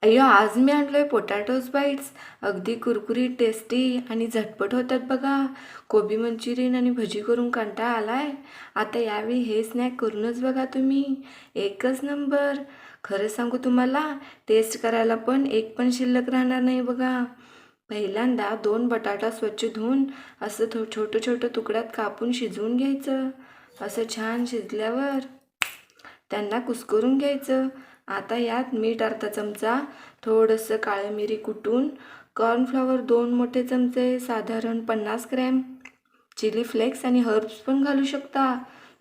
अय्यो, आज मी आणलोय potatoes bites. अगदी कुरकुरीत, टेस्टी आणि झटपट होतात बघा. कोबी मंचुरियन आणि भजी करून कंटाळा आलाय. आता यावेळी हे स्नॅक करूनच बघा तुम्ही. एकच नंबर. खरं सांगू तुम्हाला, टेस्ट करायला पण एक पण शिल्लक राहणार नाही बघा. पहिल्यांदा 2 बटाटा स्वच्छ धुवून असं छोटं छोटं तुकड्यात कापून शिजवून घ्यायचं. असं छान शिजल्यावर त्यांना कुस्करून घ्यायचं. आता यात मीठ अर्धा चमचा, थोडंसं काळं मिरी कुटून, कॉर्नफ्लॉवर 2 मोठे चमचे, साधारण 50 ग्रॅम, चिली फ्लेक्स आणि हर्ब्स पण घालू शकता,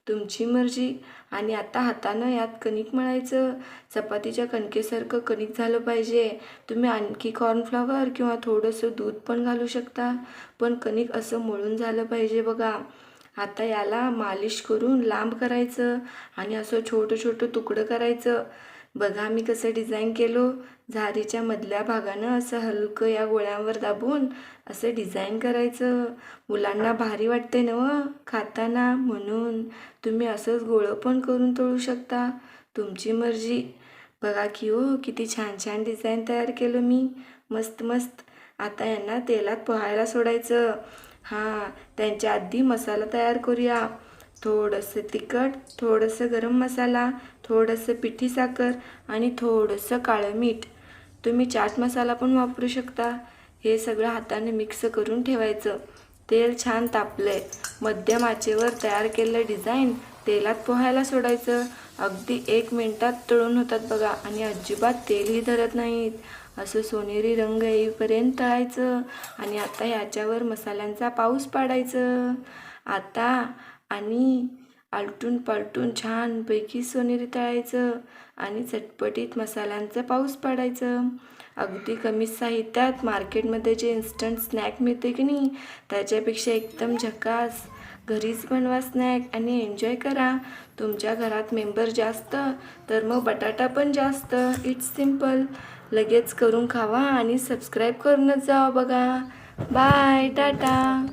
तुमची मर्जी. आणि आता हातानं यात कणिक मळायचं. चपातीच्या कणकेसारखं कणिक झालं पाहिजे. तुम्ही आणखी कॉर्नफ्लॉवर किंवा थोडंसं दूध पण घालू शकता, पण कणिक असं मळून झालं पाहिजे बघा. आता याला मालिश करून लांब करायचं आणि असं छोटं छोटं तुकडं करायचं. बघा मी कसं डिझाईन केलं. झारीच्या मधल्या भागानं असं हलकं या गोळ्यांवर दाबून असं डिझाईन करायचं. मुलांना भारी वाटते ना खाताना, म्हणून तुम्ही असंच गोळं पण करून तळू शकता, तुमची मर्जी. बघा की हो, किती छान छान डिझाईन तयार केलं मी. मस्त मस्त. आता यांना तेलात पोहायला सोडायचं. हां, त्यांच्या आधी मसाला तयार करूया. थोडंसं तिखट, थोडंसं गरम मसाला, थोडंसं पिठी साखर आणि थोडंसं काळं मीठ. तुम्ही चाट मसाला पण वापरू शकता. हे सगळं हाताने मिक्स करून ठेवायचं. तेल छान तापलंय. मध्यम आचेवर तयार केलेलं डिझाईन तेलात पोहायला सोडायचं. अगदी 1 मिनिटात तळून होतात बघा आणि अजिबात तेलही धरत नाहीत. असं सोनेरी रंग येईपर्यंत तळायचं. आणि आता ह्याच्यावर मसाल्यांचा पाऊस पाडायचं. आता आणि आलटून पालटून छानपैकी सोनेरी तळायचं आणि चटपटीत मसाल्यांचा पाऊस पाडायचं. अगदी कमी साहित्यात मार्केटमध्ये जे इन्स्टंट स्नॅक मिळते की नाही, त्याच्यापेक्षा एकदम झकास. घरीच बनवा स्नॅक आणि एन्जॉय करा. तुमच्या घरात मेंबर जास्त तर मग बटाटा पण जास्त. It's simple. लगेच करून खावा आणि सबस्क्राईब करूनच जावा बघा. बाय, टाटा.